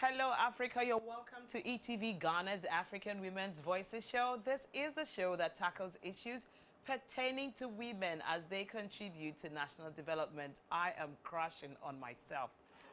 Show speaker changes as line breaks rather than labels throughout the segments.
Hello, Africa. You're welcome to ETV Ghana's African Women's Voices show. This is the show that tackles issues pertaining to women as they contribute to national development. I am crushing on myself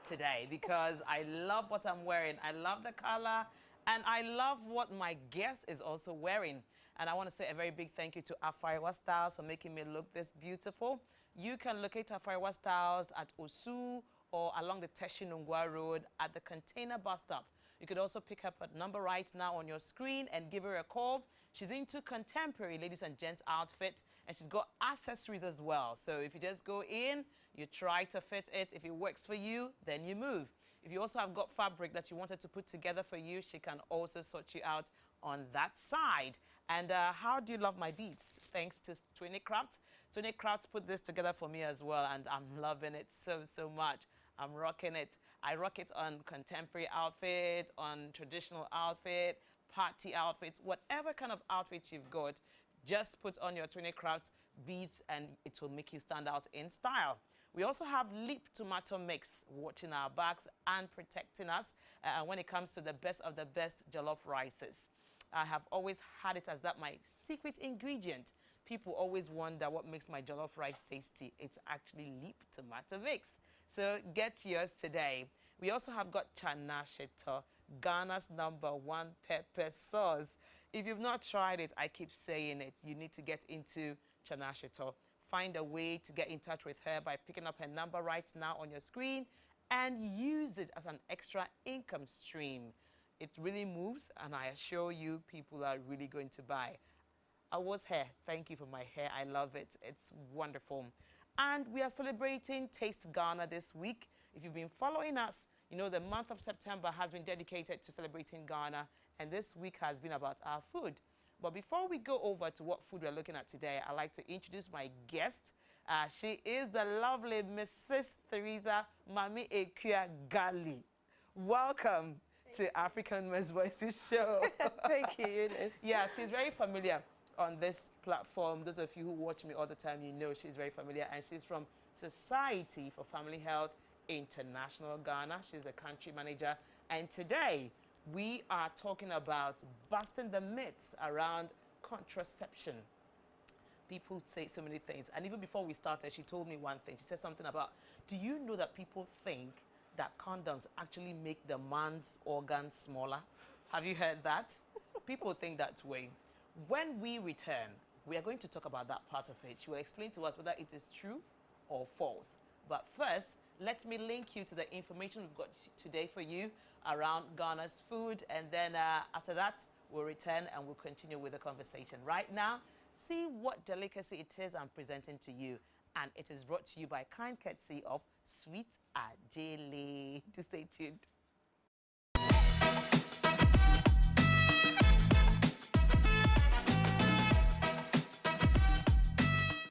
today because I love what I'm wearing. I love the color and I love what my guest is also wearing. And I want to say a very big thank you to Afariwa Styles for making me look this beautiful. You can locate Afariwa Styles at Osu or along the Teshinungwa Road at the container bus stop. You could also pick up a number right now on your screen and give her a call. She's into contemporary ladies and gents outfit, and she's got accessories as well. So if you just go in, you try to fit it. If it works for you, then you move. If you also have got fabric that you wanted to put together for you, she can also sort you out on that side. And how do you love my beads? Thanks to Twinny Crafts. Twinny Crafts put this together for me as well, and I'm loving it so much. I'm rocking it. I rock it on contemporary outfit, on traditional outfit, party outfits, whatever kind of outfit you've got, just put on your Twinny Crafts beads and it will make you stand out in style. We also have Leap Tomato Mix, watching our backs and protecting us when it comes to the best of the best jollof rices. I have always had it as that my secret ingredient. People always wonder what makes my jollof rice tasty. It's actually Leap Tomato Mix. So get yours today. We also have got Chana Sheto, Ghana's #1 pepper sauce. If you've not tried it, I keep saying it, you need to get into Chana Sheto. Find a way to get in touch with her by picking up her number right now on your screen and use it as an extra income stream. It really moves, and I assure you people are really going to buy. Awo's hair, thank you for my hair. I love it. It's wonderful. And we are celebrating Taste Ghana this week. If you've been following us, you know the month of September has been dedicated to celebrating Ghana, and this week has been about our food. But before we go over to what food we're looking at today, I'd like to introduce my guest. She is the lovely Mrs. Theresa Mami Ekua Gali. Welcome to African Women's Voices show.
Thank you, Eunice.
Yeah, she's very familiar on this platform. Those of you who watch me all the time, you know she's very familiar, and she's from Society for Family Health International Ghana. She's a country manager, and today we are talking about busting the myths around contraception. People say so many things, and even before we started, she told me one thing. She said something about, do you know that people think that condoms actually make the man's organs smaller? Have you heard that? People think that way. When we return, we are going to talk about that part of it. She will explain to us whether it is true or false. But first, let me link you to the information we've got today for you around Ghana's food. And then after that, we'll return and we'll continue with the conversation. Right now, see what delicacy it is I'm presenting to you. And it is brought to you by kind courtesy of Sweet Ajele. To stay tuned.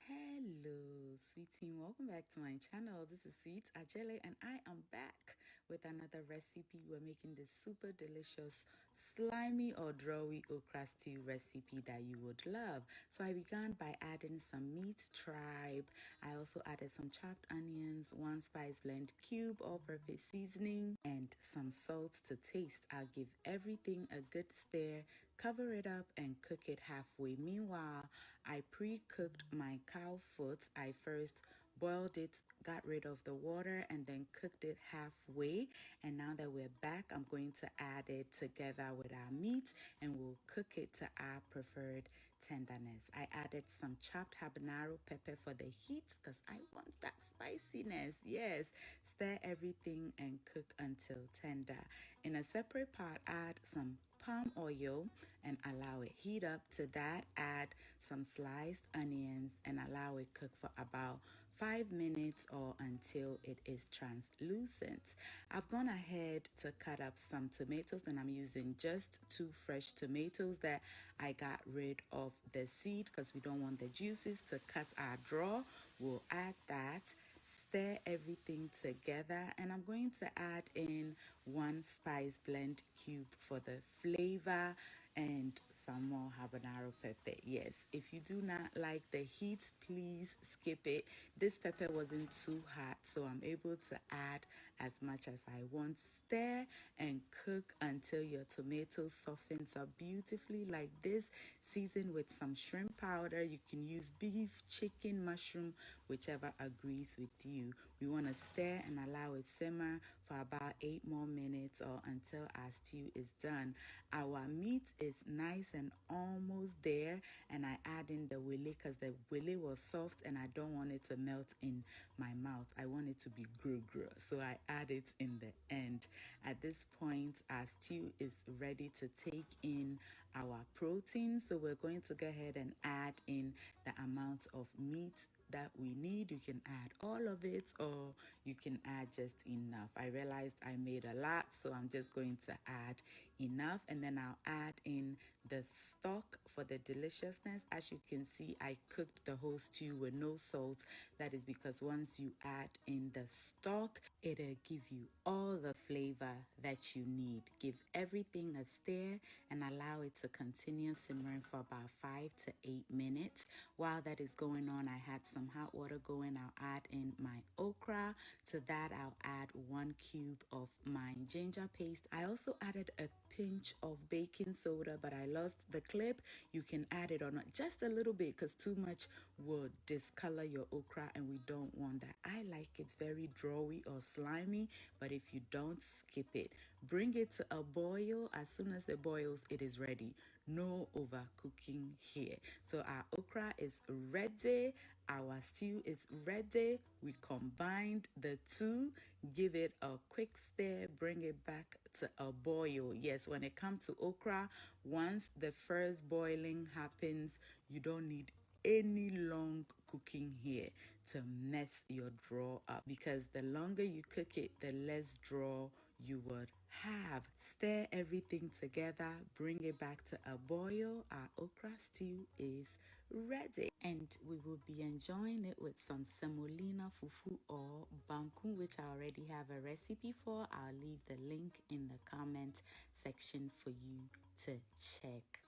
Hello, sweet team. Welcome back to my channel. This is Sweet Ajele, and I am back with another recipe. We're making this super delicious, slimy or drawy okra stew recipe that you would love. So I began by adding some meat tribe. I also added some chopped onions, 1 spice blend cube, all-purpose seasoning, and some salt to taste. I'll give everything a good stir, cover it up, and cook it halfway. Meanwhile, I pre-cooked my cow foot. I first boiled it, got rid of the water, and then cooked it halfway. And now that we're back, I'm going to add it together with our meat, and we'll cook it to our preferred tenderness. I added some chopped habanero pepper for the heat because I want that spiciness. Yes, stir everything and cook until tender. In a separate pot, add some palm oil and allow it heat up. To that, add some sliced onions and allow it cook for about 5 minutes or until it is translucent. I've gone ahead to cut up some tomatoes, and I'm using just 2 fresh tomatoes that I got rid of the seed because we don't want the juices to cut our draw. We'll add that. Stir everything together, and I'm going to add in 1 spice blend cube for the flavor and some more habanero pepper. Yes, if you do not like the heat, please skip it. This pepper wasn't too hot, so I'm able to add as much as I want. Stir and cook until your tomato softens up beautifully like this. Season with some shrimp powder. You can use beef, chicken, mushroom, whichever agrees with you. We want to stir and allow it simmer for about 8 more minutes or until our stew is done. Our meat is nice and almost there, and I add in the wele because the wele was soft and I don't want it to melt in my mouth. I want it to be gru-gru, so I add it in the end. At this point, our stew is ready to take in our protein, so we're going to go ahead and add in the amount of meat that we need. You can add all of it or you can add just enough. I realized I made a lot, so I'm just going to add enough, and then I'll add in the stock for the deliciousness. As you can see, I cooked the whole stew with no salt. That is because once you add in the stock, it'll give you all the flavor that you need. Give everything a stir and allow it to continue simmering for about 5 to 8 minutes. While that is going on, I had some hot water going. I'll add in my okra. To that, I'll add 1 cube of my ginger paste. I also added a pinch of baking soda, but I lost the clip. You can add it or not, just a little bit, because too much will discolor your okra and we don't want that. I like it very drawy or slimy, but if you don't, skip it. Bring it to a boil. As soon as it boils, it is ready. No overcooking here. So our okra is ready. Our stew is ready. We combined the two. Give it a quick stir. Bring it back to a boil. Yes, when it comes to okra, once the first boiling happens, you don't need any long cooking here to mess your draw up, because the longer you cook it, the less draw you would have. Stir everything together, bring it back to a boil. Our okra stew is ready, and we will be enjoying it with some semolina fufu or banku, which I already have a recipe for. I'll leave the link in the comment section for you to check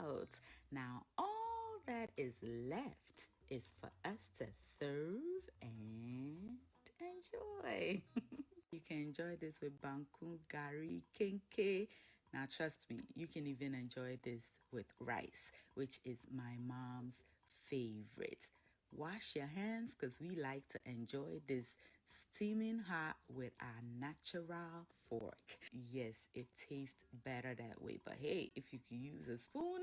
out. Now all that is left is for us to serve and enjoy. You can enjoy this with banku, gari, kenke. Now trust me, you can even enjoy this with rice, which is my mom's favorite. Wash your hands, because we like to enjoy this steaming hot with our natural fork. Yes, it tastes better that way, but hey, if you can use a spoon,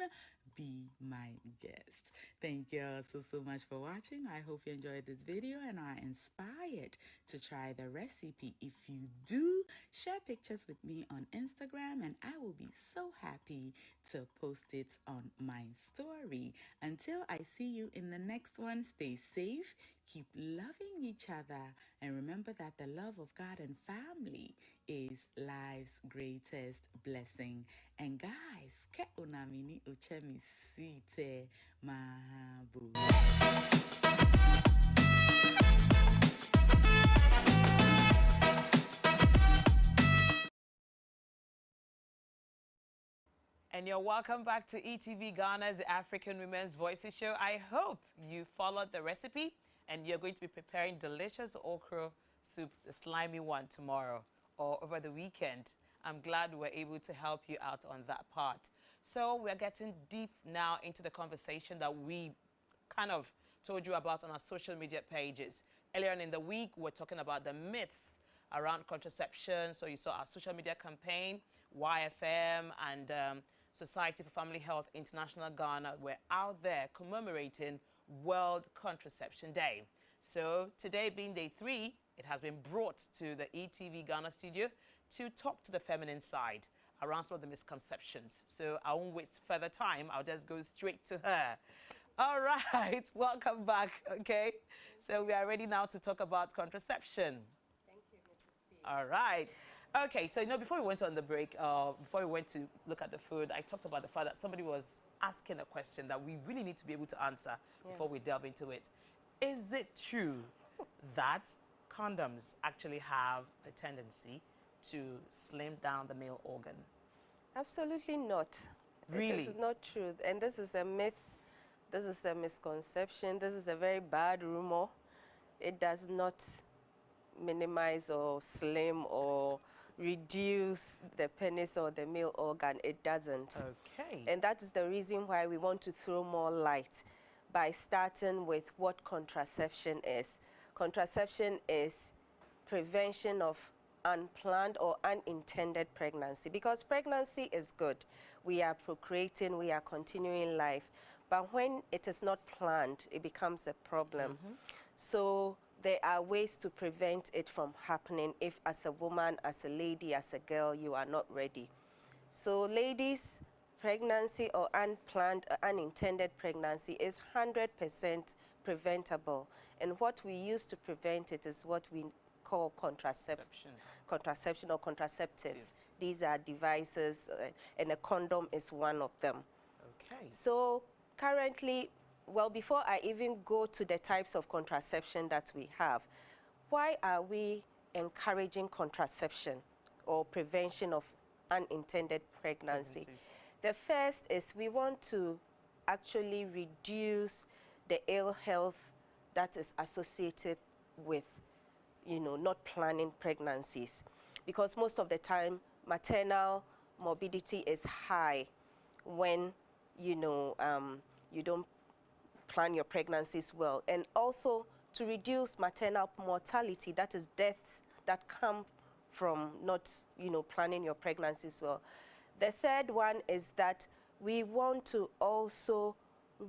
be my guest. Thank you all so much for watching. I hope you enjoyed this video and are inspired to try the recipe. If you do, share pictures with me on Instagram and I will be so happy to post it on my story. Until I see you in the next one, stay safe, keep loving each other, and remember that the love of God and family is life's greatest blessing. And guys, ke unamini uchemi site mahabu.
And you're welcome back to ETV Ghana's African Women's Voices show. I hope you followed the recipe and you're going to be preparing delicious okra soup, the slimy one, tomorrow or over the weekend. I'm glad we're able to help you out on that part. So we're getting deep now into the conversation that we kind of told you about on our social media pages. Earlier in the week, we're talking about the myths around contraception. So you saw our social media campaign, YFM, and Society for Family Health International Ghana were out there commemorating World Contraception Day. So today being day 3, it has been brought to the ETV Ghana studio to talk to the feminine side around some of the misconceptions. So I won't waste further time. I'll just go straight to her. All right, welcome back, okay? So we are ready now to talk about contraception.
Thank you, Mrs. T.
All right. Okay, so, before we went on the break, before we went to look at the food, I talked about the fact that somebody was asking a question that we really need to be able to answer before we delve into it. Is it true that condoms actually have the tendency to slim down the male organ?
Absolutely not.
Really?
It is not true. And this is a myth. This is a misconception. This is a very bad rumor. It does not minimize or slim or reduce the penis or the male organ. It doesn't.
Okay.
And that is the reason why we want to throw more light by starting with what contraception is. Contraception is prevention of unplanned or unintended pregnancy, because pregnancy is good. We are procreating, we are continuing life. But when it is not planned, it becomes a problem. So there are ways to prevent it from happening if, as a woman, as a lady, as a girl, you are not ready. So ladies, pregnancy or unplanned, unintended pregnancy is 100% preventable. And what we use to prevent it is what we call contraception or contraceptives. These are devices, and a condom is one of them.
Okay.
So currently, well, before I even go to the types of contraception that we have, why are we encouraging contraception or prevention of unintended pregnancy? The first is we want to actually reduce the ill health that is associated with, you know, not planning pregnancies. Because most of the time, maternal morbidity is high when, you know, you don't plan your pregnancies well. And also to reduce maternal mortality, that is deaths that come from not, you know, planning your pregnancies well. The third one is that we want to also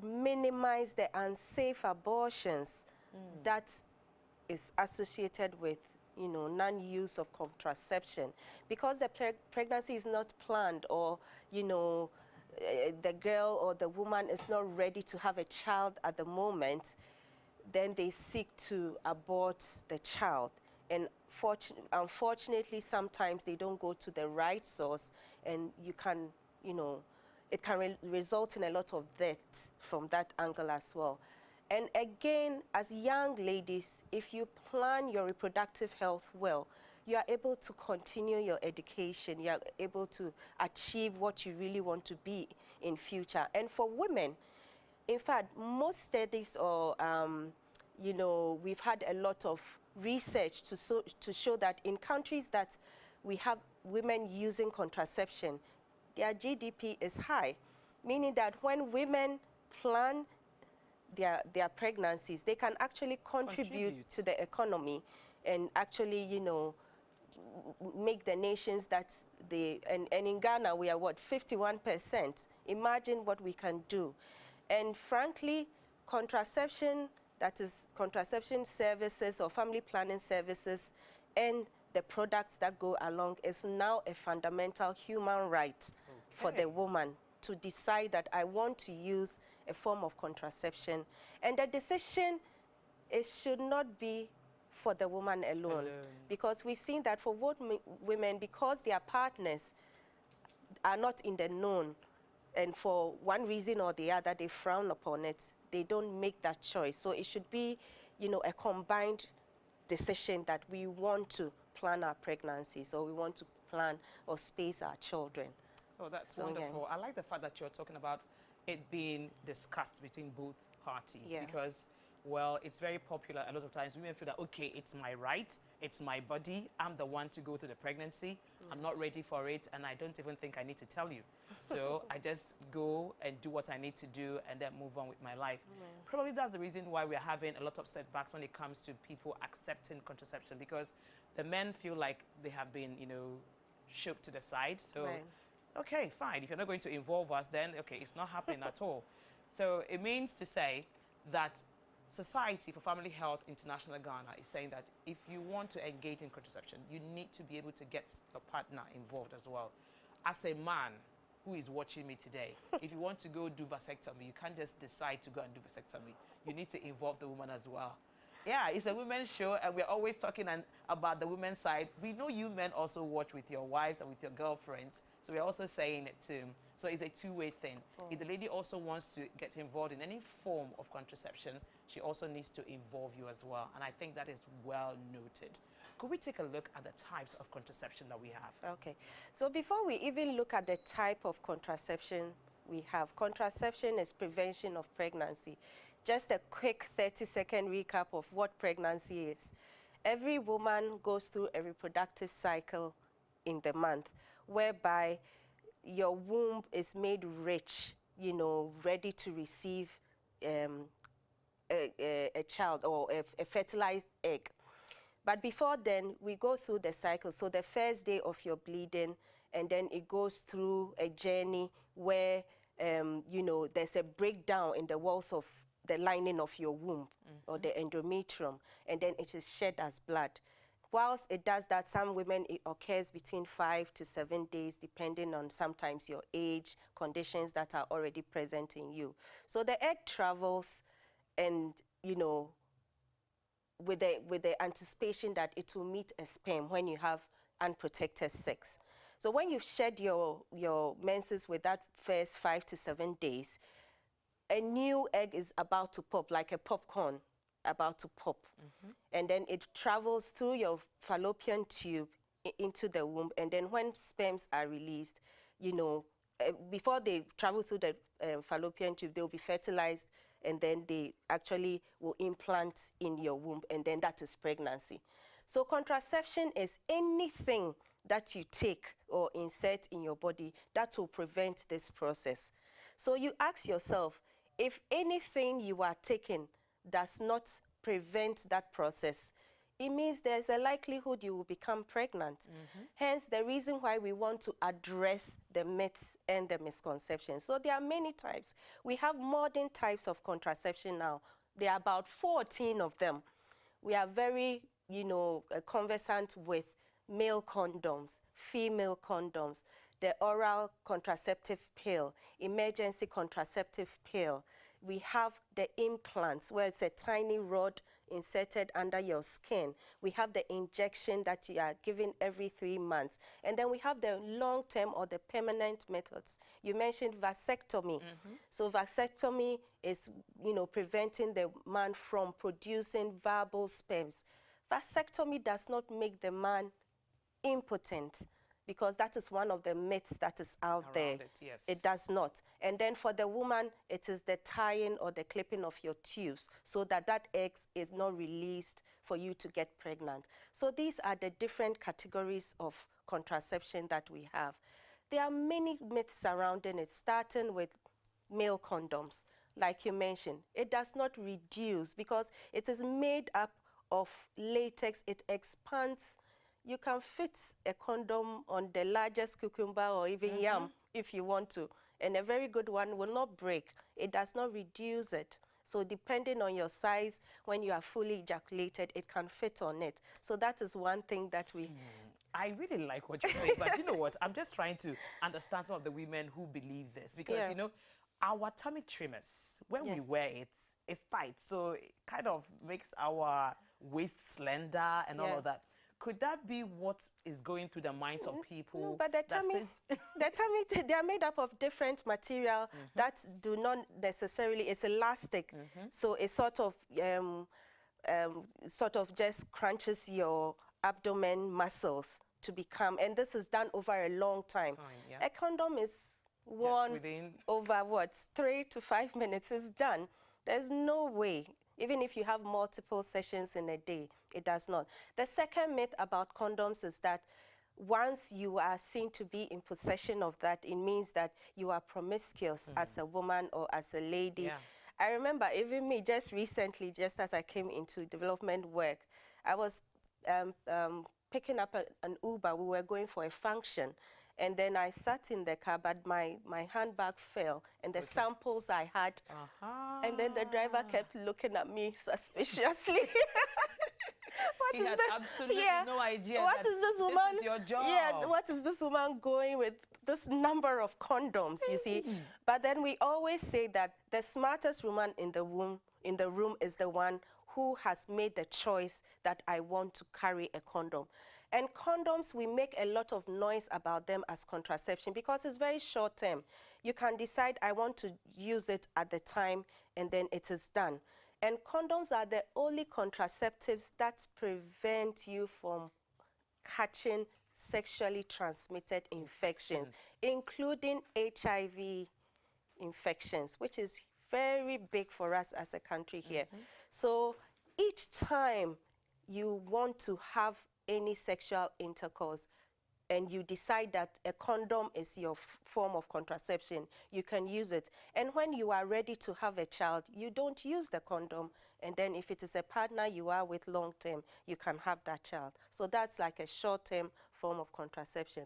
minimize the unsafe abortions that is associated with, you know, non-use of contraception. Because the pregnancy is not planned, or, you know, the girl or the woman is not ready to have a child at the moment, then they seek to abort the child. And unfortunately, sometimes they don't go to the right source, and you can, you know, it can result in a lot of deaths from that angle as well. And again, as young ladies, if you plan your reproductive health well, you are able to continue your education, you are able to achieve what you really want to be in future. And for women, in fact, most studies or, you know, we've had a lot of research to show that in countries that we have women using contraception, their GDP is high, meaning that when women plan their pregnancies, they can actually contribute to the economy and actually, you know, make the nations that they, and in Ghana, we are what, 51%. Imagine what we can do. And frankly, contraception, that is contraception services or family planning services, and the products that go along is now a fundamental human right for the woman to decide that I want to use a form of contraception. And the decision, it should not be for the woman alone. Because we've seen that for both women, because their partners are not in the known, and for one reason or the other, they frown upon it, they don't make that choice. So it should be, you know, a combined decision that we want to plan our pregnancies, or we want to plan or space our children.
Oh, that's wonderful. I like the fact that you're talking about it being discussed between both parties, because, well, it's very popular. A lot of times women feel that, okay, it's my right, it's my body, I'm the one to go through the pregnancy, I'm not ready for it, and I don't even think I need to tell you. So I just go and do what I need to do and then move on with my life. Probably that's the reason why we're having a lot of setbacks when it comes to people accepting contraception, because the men feel like they have been, you know, shoved to the side. So, okay, fine. If you're not going to involve us, then, okay, it's not happening at all. So it means to say that Society for Family Health International Ghana is saying that if you want to engage in contraception, you need to be able to get your partner involved as well. As a man who is watching me today, if you want to go do vasectomy, you can't just decide to go and do vasectomy. You need to involve the woman as well. Yeah, it's a women's show, and we're always talking about the women's side. We know you men also watch with your wives and with your girlfriends, so we're also saying it too. So it's a two-way thing. If the lady also wants to get involved in any form of contraception, she also needs to involve you as well. And I think that is well noted. Could we take a look at the types of contraception that we have?
Okay. So before we even look at the type of contraception we have. Contraception is prevention of pregnancy. Just a quick 30-second recap of what pregnancy is. Every woman goes through a reproductive cycle in the month, whereby your womb is made rich, you know, ready to receive a child or a fertilized egg. But before then, we go through the cycle. So the first day of your bleeding, and then it goes through a journey where, you know, there's a breakdown in the walls of the lining of your womb or the endometrium, and then it is shed as blood. Whilst it does that, some women, it occurs between 5 to 7 days, depending on sometimes your age, conditions that are already present in you. So the egg travels and, you know, with the anticipation that it will meet a sperm when you have unprotected sex. So when you've shed your menses with that first 5 to 7 days, a new egg is about to pop, like a popcorn about to pop. And then it travels through your fallopian tube into the womb. And then when sperms are released, you know, before they travel through the fallopian tube, they'll be fertilized, and then they actually will implant in your womb, and then that is pregnancy. So contraception is anything that you take or insert in your body that will prevent this process. So you ask yourself, if anything you are taking does not prevent that process, it means there's a likelihood you will become pregnant. Hence, the reason why we want to address the myths and the misconceptions. So there are many types. We have modern types of contraception now. There are about 14 of them. We are very, you know, conversant with male condoms, female condoms, the oral contraceptive pill, emergency contraceptive pill. We have the implants, where it's a tiny rod inserted under your skin. We have the injection that you are given every 3 months. And then we have the long-term or the permanent methods. You mentioned vasectomy. So vasectomy is, you know, preventing the man from producing viable sperms. Vasectomy does not make the man impotent, because that is one of the myths that is out there.
Yes.
It does not. And then for the woman, it is the tying or the clipping of your tubes so that that egg is not released for you to get pregnant. So these are the different categories of contraception that we have. There are many myths surrounding it, starting with male condoms. Like you mentioned, it does not reduce because it is made up of latex. It expands. You can fit a condom on the largest cucumber or even yam if you want to. And a very good one will not break. It does not reduce it. So depending on your size, when you are fully ejaculated, it can fit on it. So that is one thing that we...
I really like what you're saying, but you know what? I'm just trying to understand some of the women who believe this. Because, you know, our tummy trimmers, when we wear it, it's tight. So it kind of makes our waist slender and all of that. Could that be what is going through the minds of people?
No, but the tummy, they are made up of different material that do not necessarily, it's elastic. So it sort of just crunches your abdomen muscles to become, and this is done over a long time. A condom is worn over what, 3 to 5 minutes is done. There's no way. Even if you have multiple sessions in a day, it does not. The second myth about condoms is that once you are seen to be in possession of that, it means that you are promiscuous as a woman or as a lady. I remember even me just recently, just as I came into development work, I was picking up an Uber. We were going for a function. And then I sat in the car, but my handbag fell, and the samples I had, and then the driver kept looking at me suspiciously.
He had absolutely no idea.
What is this woman?
This is your job.
Yeah, what is this woman going with this number of condoms, you see? But then we always say that the smartest woman in the room is the one who has made the choice that I want to carry a condom. And condoms, we make a lot of noise about them as contraception because it's very short term. You can decide, I want to use it at the time, and then it is done. And condoms are the only contraceptives that prevent you from catching sexually transmitted infections, including HIV, infections, which is very big for us as a country here. So each time you want to have any sexual intercourse and you decide that a condom is your form of contraception, you can use it. And when you are ready to have a child, you don't use the condom. And then if it is a partner you are with long term, you can have that child. So that's like a short-term form of contraception.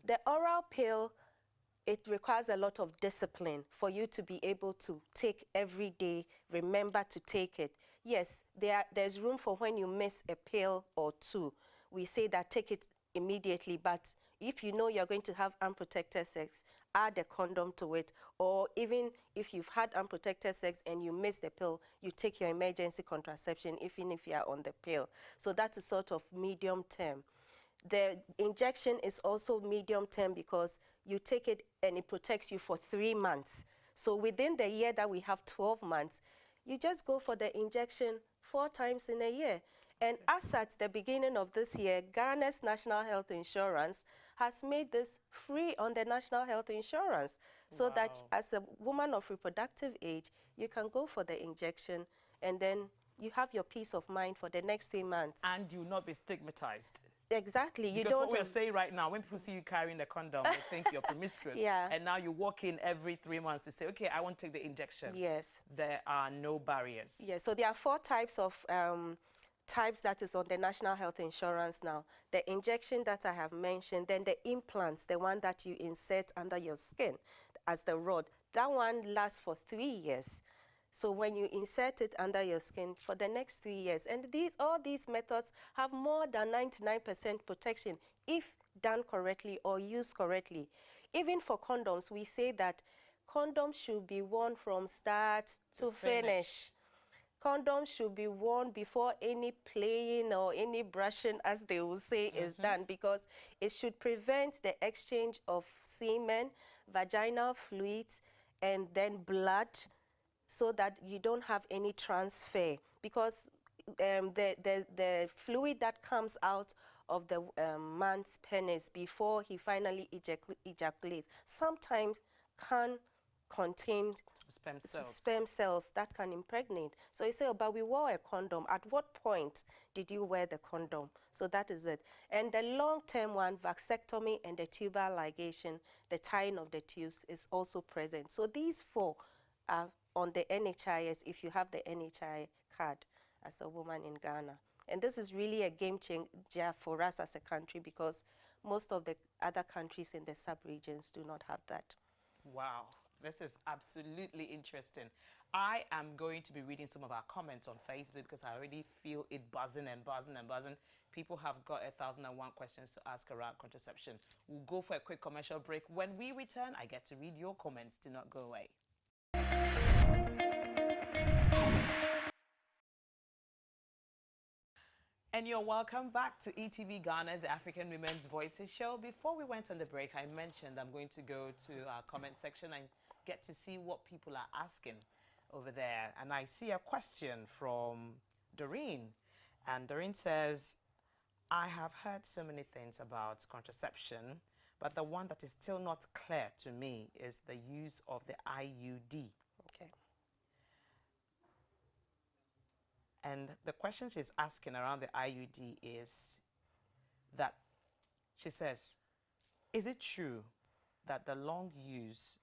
The oral pill, it requires a lot of discipline for you to be able to take every day, remember to take it. Yes, there's room for when you miss a pill or two. We say that take it immediately, but if you know you're going to have unprotected sex, add a condom to it. Or even if you've had unprotected sex and you miss the pill, you take your emergency contraception even if you are on the pill. So that's a sort of medium term. The injection is also medium term because you take it and it protects you for 3 months. So within the year that we have 12 months, you just go for the injection 4 times in a year. And as at the beginning of this year, Ghana's National Health Insurance has made this free on the National Health Insurance. So that as a woman of reproductive age, you can go for the injection and then you have your peace of mind for the next 3 months.
And you will not be stigmatized.
Exactly.
Because what we're saying right now, when people see you carrying the condom, they think you're promiscuous. And now you walk in every 3 months to say, okay, I want to take the injection.
Yes.
There are no barriers.
Yes. So there are 4 types of types that is on the National Health Insurance now. The injection that I have mentioned, then the implants, the one that you insert under your skin as the rod, that one lasts for 3 years. So when you insert it under your skin for the next 3 years, and all these methods have more than 99% protection if done correctly or used correctly. Even for condoms, we say that condoms should be worn from start to finish. Condoms should be worn before any playing or any brushing, as they will say, is done, because it should prevent the exchange of semen, vaginal fluids, and then blood, so that you don't have any transfer. Because the fluid that comes out of the man's penis before he finally ejaculates sometimes can contain sperm cells that can impregnate. So you say, oh, but we wore a condom. At what point did you wear the condom? So that is it. And the long-term one, vasectomy and the tubal ligation, the tying of the tubes, is also present. So these 4 are on the NHIS if you have the NHI card as a woman in Ghana. And this is really a game changer for us as a country, because most of the other countries in the sub-regions do not have that.
Wow. This is absolutely interesting. I am going to be reading some of our comments on Facebook because I already feel it buzzing and buzzing and buzzing. People have got 1,001 questions to ask around contraception. We'll go for a quick commercial break. When we return, I get to read your comments. Do not go away. And you're welcome back to ETV Ghana's African Women's Voices show. Before we went on the break, I mentioned I'm going to go to our comment section and get to see what people are asking over there. And I see a question from Doreen. And Doreen says, I have heard so many things about contraception, but the one that is still not clear to me is the use of the IUD.
Okay.
And the question she's asking around the IUD is that, she says, is it true that the long use,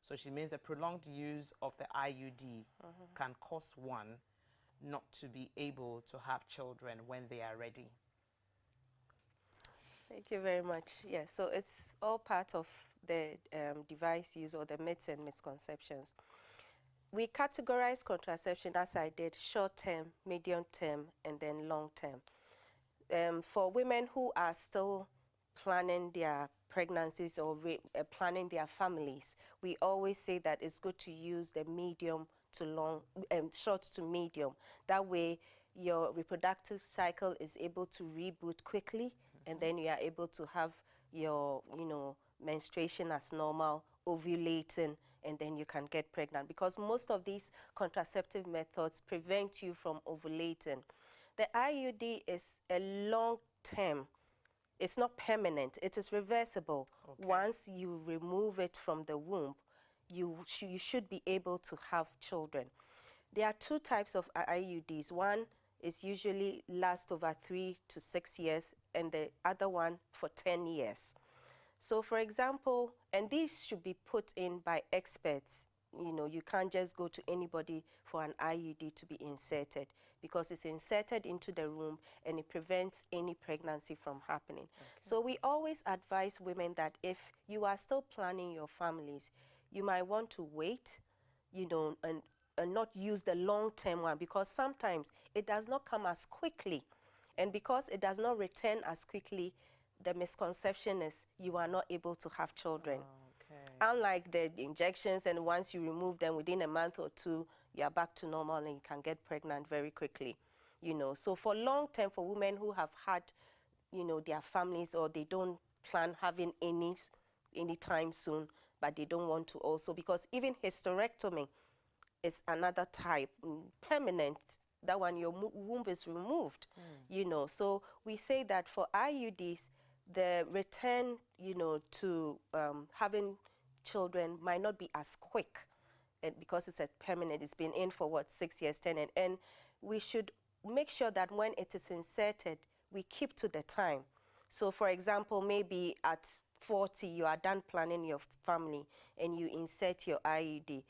so she means the prolonged use of the IUD can cause one not to be able to have children when they are ready?
Thank you very much. Yes, so it's all part of the device use or the myths and misconceptions. We categorize contraception, as I did, short-term, medium-term, and then long-term. For women who are still planning their pregnancies or planning their families, we always say that it's good to use the medium to long, short to medium. That way, your reproductive cycle is able to reboot quickly, and then you are able to have your, menstruation as normal, ovulating, and then you can get pregnant, because most of these contraceptive methods prevent you from ovulating. The IUD is a long-term. It's not permanent. It is reversible. Okay. Once you remove it from the womb, you should be able to have children. There are two types of IUDs. One is usually last over 3 to 6 years, and the other one for 10 years. So for example, and these should be put in by experts. You know, you can't just go to anybody for an IUD to be inserted, because it's inserted into the womb and it prevents any pregnancy from happening. Okay. So we always advise women that if you are still planning your families, you might want to wait, you know, and not use the long-term one, because sometimes it does not come as quickly. And because it does not return as quickly, the misconception is you are not able to have children. Unlike the injections, and once you remove them within a month or two, you are back to normal and you can get pregnant very quickly. You know, so for long term, for women who have had, you know, their families, or they don't plan having any time soon, but they don't want to also, because even hysterectomy is another type, permanent. That one, your womb is removed, you know. So we say that for IUDs, the return, you know, to having children might not be as quick, and because it's a permanent, it's been in for what, 6 years, 10, and we should make sure that when it is inserted, we keep to the time. So for example, maybe at 40, you are done planning your family and you insert your IUD.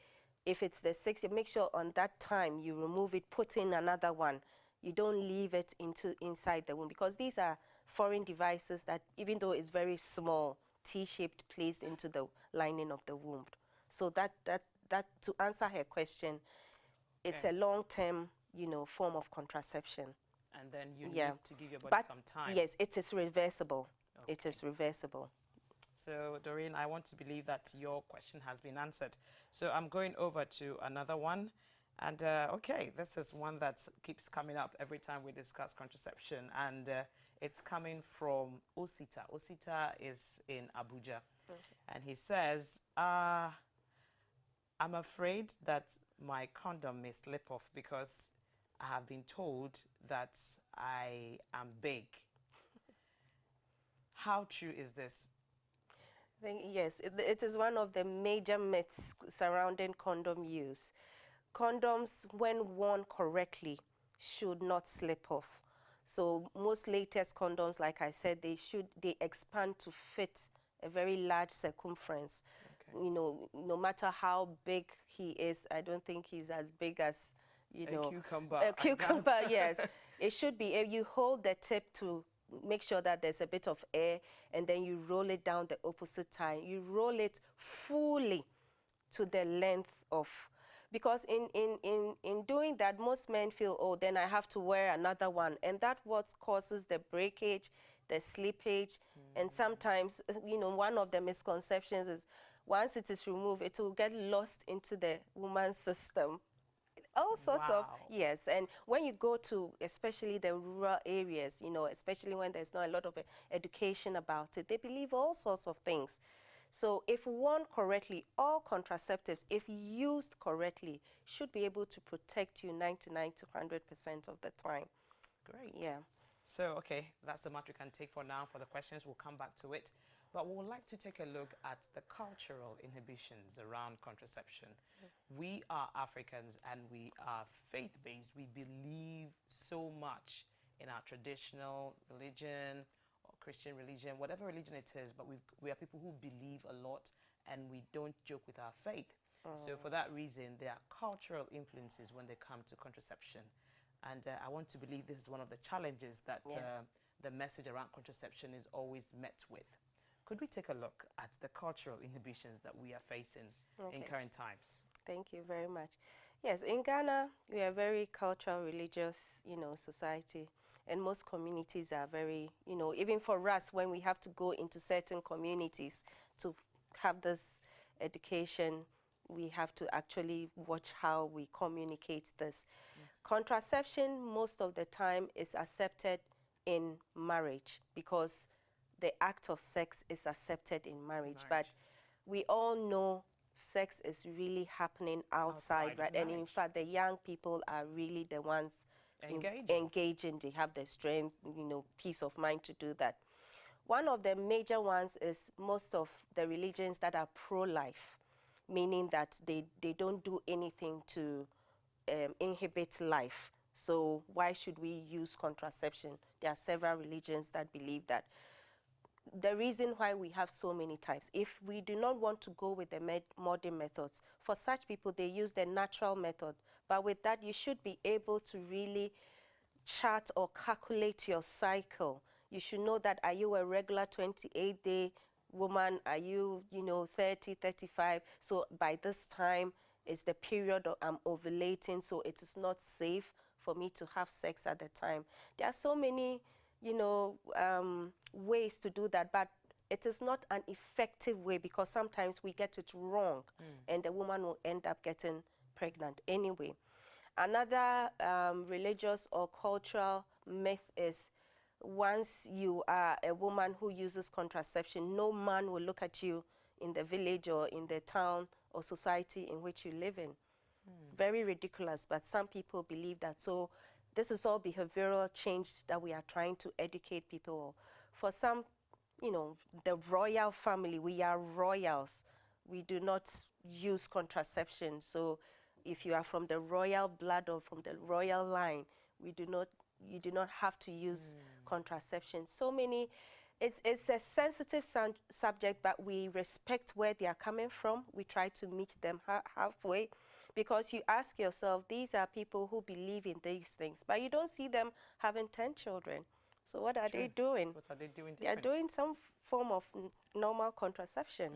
If it's the 6, make sure on that time you remove it, put in another one. You don't leave it inside the womb, because these are foreign devices that, even though it's very small, T-shaped, placed into the lining of the womb. So that to answer her question, it's a long-term, you know, form of contraception.
And then you need to give your body some time.
Yes, it is reversible. Okay. It is reversible.
So, Doreen, I want to believe that your question has been answered. So I'm going over to another one. And, okay, this is one that keeps coming up every time we discuss contraception. And it's coming from Osita. Osita is in Abuja. Okay. And he says, I'm afraid that my condom may slip off because I have been told that I am big. How true is this?
Yes, it is one of the major myths surrounding condom use. Condoms, when worn correctly, should not slip off. So most latest condoms, like I said, they expand to fit a very large circumference. Okay. You know, no matter how big he is, I don't think he's as big as, you know,
cucumber.
A cucumber, yes. It should be, you hold the tip to make sure that there's a bit of air, and then you roll it down the opposite side. You roll it fully to the length of, because in doing that, most men feel, oh, then I have to wear another one. And that's what causes the breakage, the slippage. And sometimes, you know, one of the misconceptions is once it is removed, it will get lost into the woman's system. All sorts of, yes. And when you go to, especially the rural areas, you know, especially when there's not a lot of education about it, they believe all sorts of things. So if worn correctly, all contraceptives, if used correctly, should be able to protect you 99 to 100% of the time.
Great.
Yeah.
So, okay, that's the much we can take for now. For the questions, we'll come back to it. But we would like to take a look at the cultural inhibitions around contraception. We are Africans and we are faith-based. We believe so much in our traditional religion, Christian religion, whatever religion it is, but we are people who believe a lot and we don't joke with our faith. So for that reason, there are cultural influences when they come to contraception. And I want to believe this is one of the challenges that the message around contraception is always met with. Could we take a look at the cultural inhibitions that we are facing in current times?
Thank you very much. Yes, in Ghana, we are a very cultural, religious, you know, society. And most communities are very, you know, even for us, when we have to go into certain communities to have this education, we have to actually watch how we communicate this. Contraception, most of the time, is accepted in marriage because the act of sex is accepted in marriage. But we all know sex is really happening outside, right? And in fact, the young people are really the ones engaging. They have the strength, you know, peace of mind to do that. One of the major ones is most of the religions that are pro-life. meaning that they don't do anything to inhibit life. So why should we use contraception? There are several religions that believe that. The reason why we have so many types, if we do not want to go with the modern methods, for such people, they use the natural method. But with that, you should be able to really chart or calculate your cycle. You should know that, are you a regular 28-day woman? Are you, 30, 35? So by this time is the period I'm ovulating, so it is not safe for me to have sex at the time. There are so many, ways to do that, but it is not an effective way, because sometimes we get it wrong and the woman will end up getting pregnant anyway. Another religious or cultural myth is, once you are a woman who uses contraception, no man will look at you in the village or in the town or society in which you live in. Very ridiculous, but some people believe that. So this is all behavioral change that we are trying to educate people. For some, the royal family, we are royals. We do not use contraception. So if you are from the royal blood or from the royal line, you do not have to use contraception. So many, it's a sensitive subject, but we respect where they are coming from. We try to meet them halfway, because you ask yourself, these are people who believe in these things, but you don't see them having 10 children. So what are they doing?
What are they doing different?
They are doing some form of normal contraception,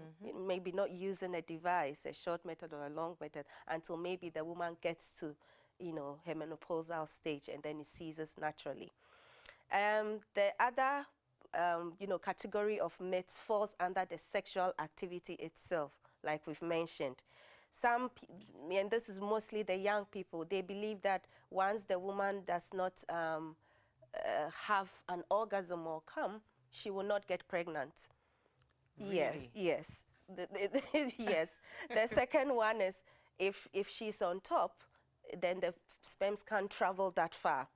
maybe not using a device, a short method or a long method, until maybe the woman gets to, her menopausal stage, and then it ceases naturally. The other, category of myths falls under the sexual activity itself, like we've mentioned. And this is mostly the young people, they believe that once the woman does not have an orgasm or come, she will not get pregnant.
Really?
Yes. Yes. The second one is, if she's on top, then the sperms can't travel that far,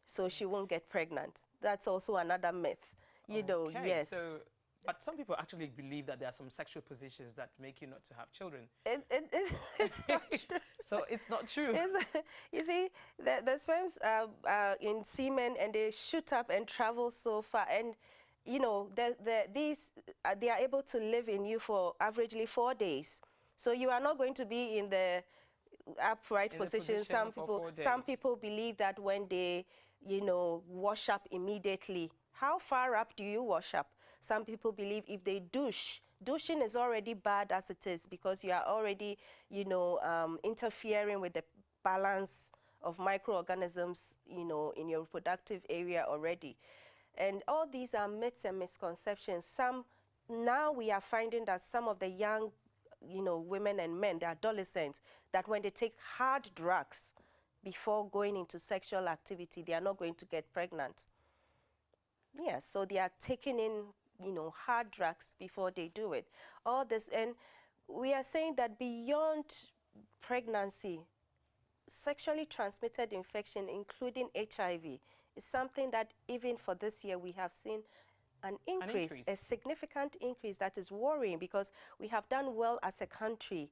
so she won't get pregnant. That's also another myth. Yes.
So, but some people actually believe that there are some sexual positions that make you not to have children.
It's not true. So
it's not true.
You see, the sperms are in semen, and they shoot up and travel so far. And, they are able to live in you for averagely 4 days. So you are not going to be in the upright position. Some people believe that when they, wash up immediately. How far up do you wash up? Some people believe if they douching is already bad as it is, because you are already, interfering with the balance of microorganisms, in your reproductive area already. And all these are myths and misconceptions. Now we are finding that some of the young, women and men, the adolescents, that when they take hard drugs before going into sexual activity, they are not going to get pregnant. Yeah, so they are taking in, hard drugs before they do it. All this, and we are saying that beyond pregnancy, sexually transmitted infection, including HIV, is something that even for this year we have seen an increase, a significant increase that is worrying, because we have done well as a country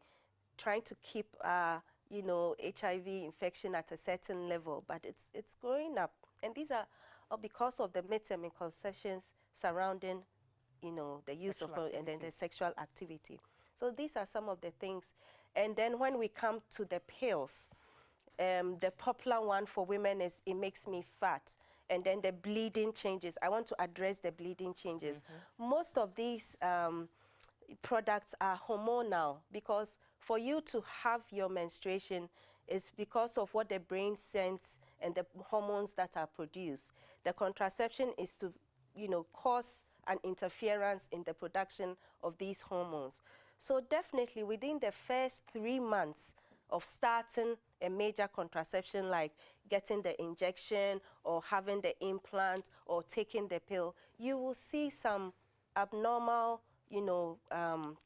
trying to keep, HIV infection at a certain level, but it's going up. And these are because of the myths and misconceptions surrounding, the use of and then the sexual activity. So these are some of the things. And then when we come to the pills, the popular one for women is, it makes me fat. And then the bleeding changes. I want to address the bleeding changes. Most of these products are hormonal, because for you to have your menstruation is because of what the brain sends and the hormones that are produced. The contraception is to, cause an interference in the production of these hormones. So definitely within the first 3 months of starting a major contraception, like getting the injection or having the implant or taking the pill, you will see some abnormal,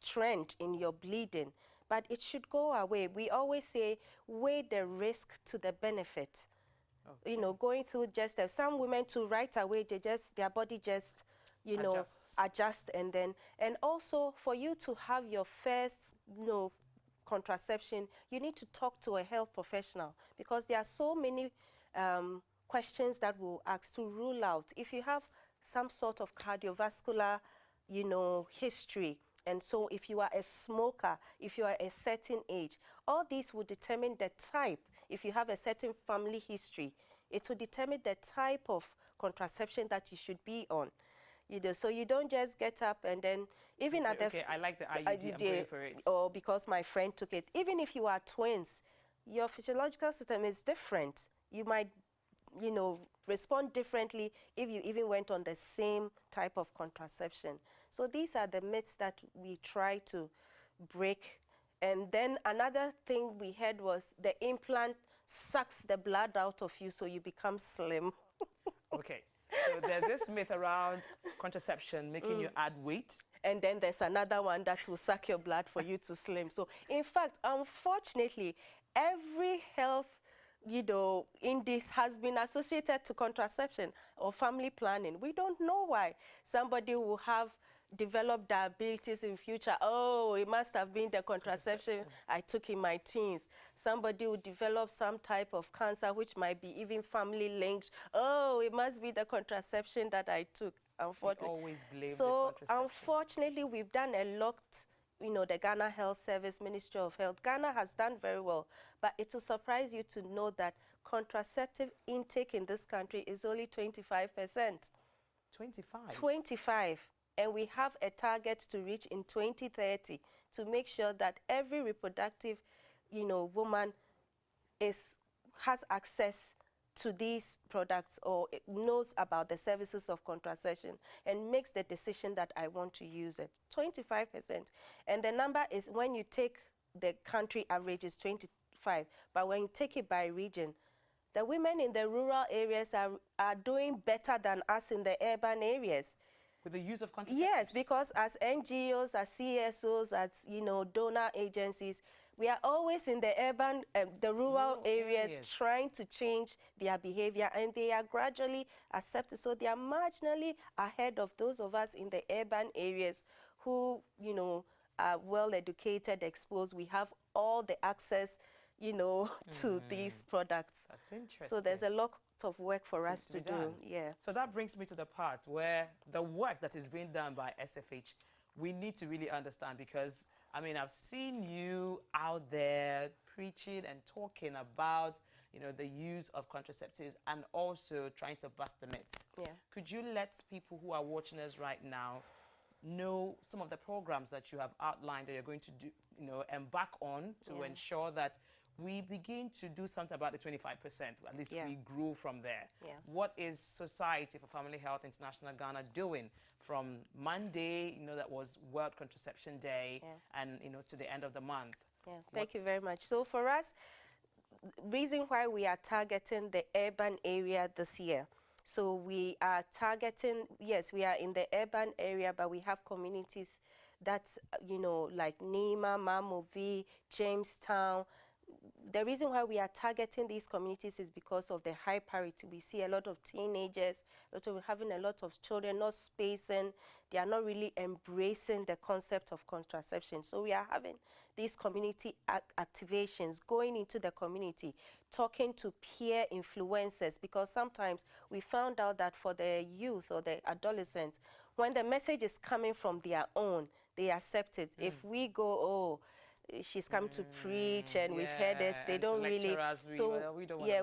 trend in your bleeding, but it should go away. We always say, weigh the risk to the benefit. Okay. Going through some women too, right away, their body just, adjust, and also for you to have your first contraception, you need to talk to a health professional, because there are so many questions that we'll ask to rule out. If you have some sort of cardiovascular, history, and so if you are a smoker, if you are a certain age, all these will determine the type. If you have a certain family history, it will determine the type of contraception that you should be on. So you don't just get up and then, even at the
okay, I like the IUD, I'm going for it.
or because my friend took it. Even if you are twins, your physiological system is different. You might, respond differently if you even went on the same type of contraception. So these are the myths that we try to break. And then another thing we heard was the implant sucks the blood out of you so you become slim.
Okay. So there's this myth around contraception making you add weight.
And then there's another one that will suck your blood for you to slim. So in fact, unfortunately, every health, index has been associated to contraception or family planning. We don't know why. Somebody will have developed diabetes in future. Oh, it must have been the contraception I took in my teens. Somebody will develop some type of cancer, which might be even family linked. Oh, it must be the contraception that I took. Unfortunately,
we always blame the
so
contraception.
unfortunately, we've done a lot. The Ghana Health Service, Ministry of Health, Ghana has done very well. But it will surprise you to know that contraceptive intake in this country is only 25%.
25?
25. And we have a target to reach in 2030 to make sure that every reproductive, woman has access to these products, or knows about the services of contraception and makes the decision that I want to use it. 25%. And the number is, when you take the country average, is 25. But when you take it by region, the women in the rural areas are doing better than us in the urban areas.
With the use of contraceptives?
Yes, because as NGOs, as CSOs, as donor agencies, we are always in the urban, the rural areas, trying to change their behavior, and they are gradually accepted. So they are marginally ahead of those of us in the urban areas who, are well educated, exposed. We have all the access, to these products.
That's interesting.
So there's a lot of work for us to do. Yeah.
So that brings me to the part where the work that is being done by SFH, we need to really understand, because I've seen you out there preaching and talking about, the use of contraceptives and also trying to bust the myths.
Yeah.
Could you let people who are watching us right now know some of the programs that you have outlined that you're going to do, embark on to ensure that we begin to do something about the 25%, at least we grew from there.
Yeah.
What is Society for Family Health International Ghana doing from Monday, that was World Contraception Day, and, to the end of the month?
Yeah, thank you very much. So for us, reason why we are targeting the urban area this year. So we are targeting, yes, we are in the urban area, but we have communities that's, like Nima, Mamovi, Jamestown. The reason why we are targeting these communities is because of the high parity. We see a lot of teenagers, having a lot of children not spacing. They are not really embracing the concept of contraception. So we are having these community activations, going into the community, talking to peer influencers, because sometimes we found out that for the youth or the adolescents, when the message is coming from their own, they accept it. If we go, she's come to preach and we've heard it, they don't really.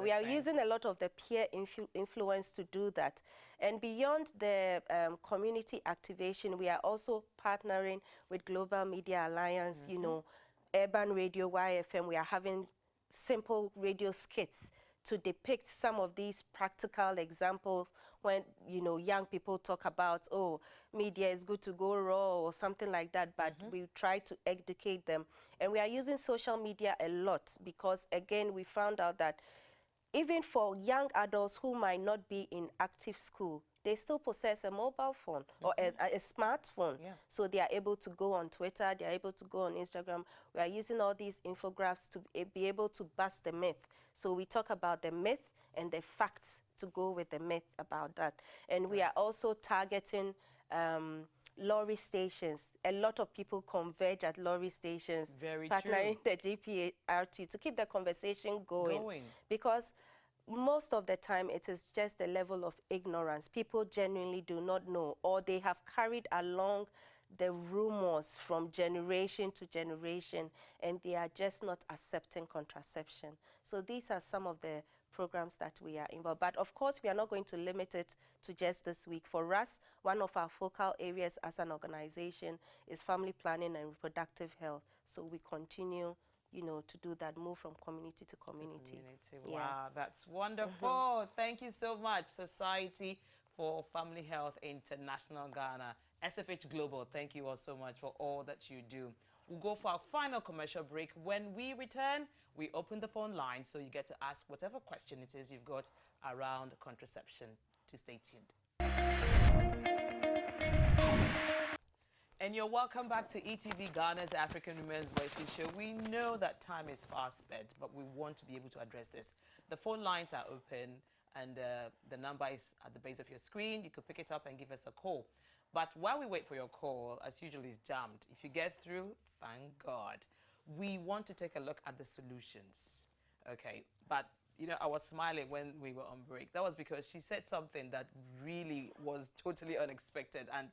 We are using a lot of the peer influence to do that. And beyond the community activation, we are also partnering with Global Media Alliance, Urban Radio, YFM. We are having simple radio skits to depict some of these practical examples when, young people talk about, media is good to go raw or something like that, but we try to educate them. And we are using social media a lot because, again, we found out that even for young adults who might not be in active school, they still possess a mobile phone or a smartphone. Yeah. So they are able to go on Twitter, they are able to go on Instagram. We are using all these infographics to be able to bust the myth. So we talk about the myth and the facts to go with the myth about that. And we are also targeting lorry stations. A lot of people converge at lorry stations,
Very
partnering
true.
the DPRT to keep the conversation going. Because most of the time it is just a level of ignorance. People genuinely do not know, or they have carried along the rumors from generation to generation, and they are just not accepting contraception. So these are some of the programs that we are involved. But of course, we are not going to limit it to just this week. For us, one of our focal areas as an organization is family planning and reproductive health. So we continue, you know, to do that, move from community to community.
Wow, yeah. That's wonderful. Thank you so much, Society for Family Health International Ghana. SFH Global, thank you all so much for all that you do. We'll go for our final commercial break. When we return, we open the phone line so you get to ask whatever question it is you've got around contraception. To stay tuned. And you're welcome back to ETV Ghana's African Women's Voices Show. We know that time is fast spent, but we want to be able to address this. The phone lines are open, and the number is at the base of your screen. You could pick it up and give us a call. But while we wait for your call, as usual, it's jammed. If you get through, thank God. We want to take a look at the solutions. Okay, but you know, I was smiling when we were on break. That was because she said something that really was totally unexpected, and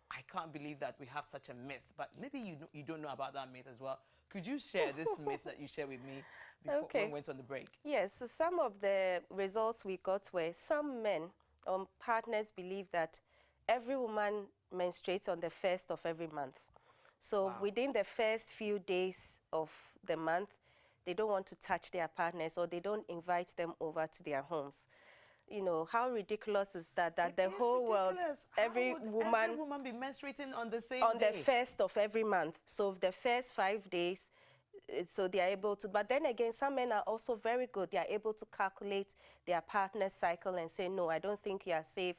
I can't believe that we have such a myth. But maybe you don't know about that myth as well. Could you share this myth that you shared with me before we went on the break?
Yes, so some of the results we got were some men partners believe that every woman menstruates on the 1st of every month. So within the first few days of the month, they don't want to touch their partners, or they don't invite them over to their homes. You know, how ridiculous is that? That the whole world, every woman
be menstruating on the same
on
day?
the 1st of every month. So the first 5 days, so they are able to. But then again, some men are also very good. They are able to calculate their partner's cycle and say, no, I don't think you are safe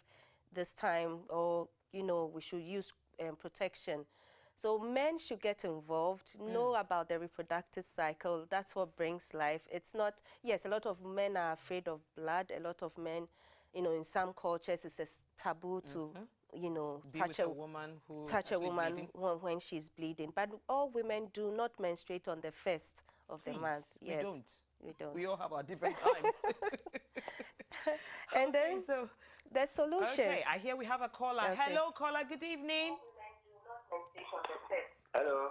this time, or, you know, we should use protection. So men should get involved, know about the reproductive cycle. That's what brings life. It's not, yes, a lot of men are afraid of blood. A lot of men, you know, in some cultures, it's a taboo to, you know, touch a woman when she's bleeding. But all women do not menstruate on the 1st of the month.
Yes,
we don't.
We all have our different times.
And then
so
the solutions.
Okay, I hear we have a caller. Hello, caller. Good evening.
Hello.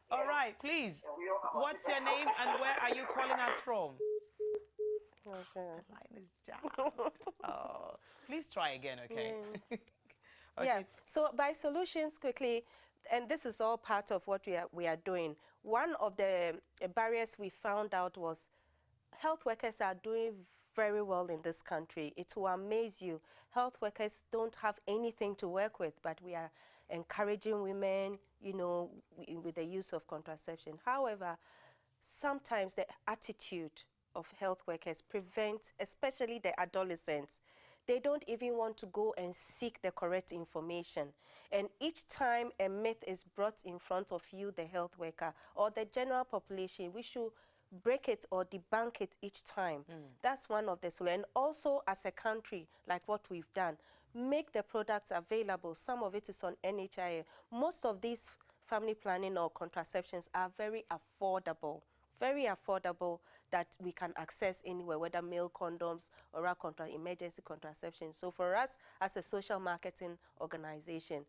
All right, please. What's your name and where are you calling us from? The line is jammed. Oh, please try again, okay? Okay.
Yeah. So by solutions, quickly, and this is all part of what we are doing. One of the barriers we found out was health workers are doing very well in this country. It will amaze you. Health workers don't have anything to work with, but we are encouraging women, you know, with the use of contraception. However, sometimes the attitude of health workers prevents, especially the adolescents, they don't even want to go and seek the correct information. And each time a myth is brought in front of you, the health worker, or the general population, we should break it or debunk it each time. That's one of the solutions. And also, as a country, like what we've done, make the products available. Some of it is on NHIA. Most of these family planning or contraceptions are very affordable, that we can access anywhere, whether male condoms or emergency contraception. So for us, as a social marketing organization,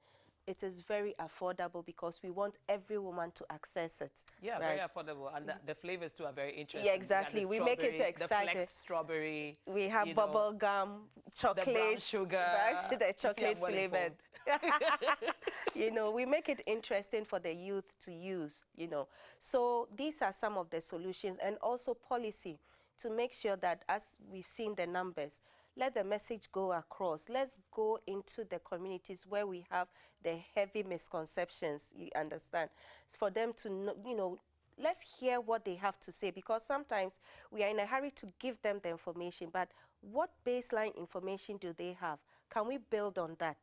it is very affordable because we want every woman to access it.
Yeah, very affordable. And the flavors too are very interesting.
Yeah, exactly. We make it exciting.
The flex strawberry.
We have bubble gum, chocolate.
The brown sugar.
The chocolate flavored. You know, we make it interesting for the youth to use, you know. So these are some of the solutions, and also policy to make sure that, as we've seen the numbers, let the message go across. Let's go into the communities where we have the heavy misconceptions, you understand, for them to know, you know, let's hear what they have to say, because sometimes we are in a hurry to give them the information, but what baseline information do they have? Can we build on that?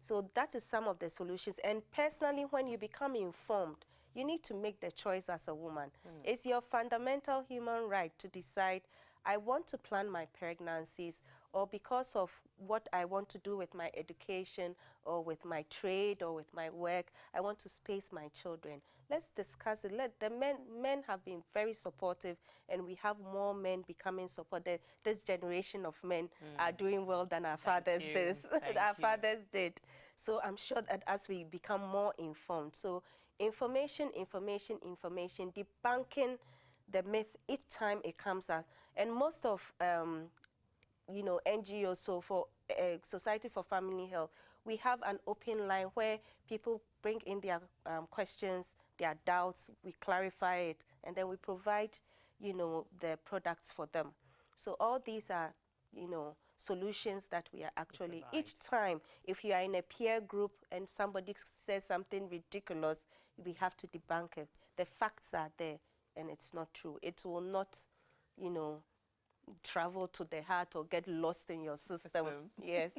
So that is some of the solutions. And personally, when you become informed, you need to make the choice as a woman. It's your fundamental human right to decide, I want to plan my pregnancies, or because of what I want to do with my education or with my trade or with my work, I want to space my children. Let's discuss it. Let the men have been very supportive, and we have more men becoming supportive. This generation of men are doing well than our fathers did. Our fathers did. So I'm sure that as we become more informed, so information, information, information, debunking the myth each time it comes out. And most of you know, NGOs, so for Society for Family Health, we have an open line where people bring in their questions, their doubts, we clarify it, and then we provide, you know, the products for them. So all these are, you know, solutions that we are actually, each time, if you are in a peer group and somebody says something ridiculous, we have to debunk it. The facts are there, and it's not true. It will not, you know, travel to the heart or get lost in your system. Yes.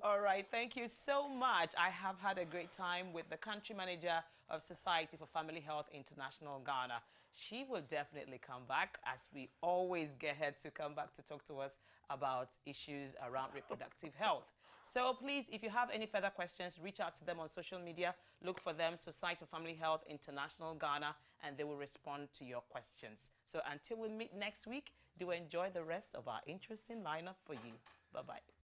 All right, thank you so much. I have had a great time with the country manager of Society for Family Health International Ghana. She will definitely come back, as we always get her to come back to talk to us about issues around reproductive health. So please, if you have any further questions, reach out to them on social media. Look for them, Society for Family Health International Ghana, and they will respond to your questions. So until we meet next week, do enjoy the rest of our interesting lineup for you. Bye-bye.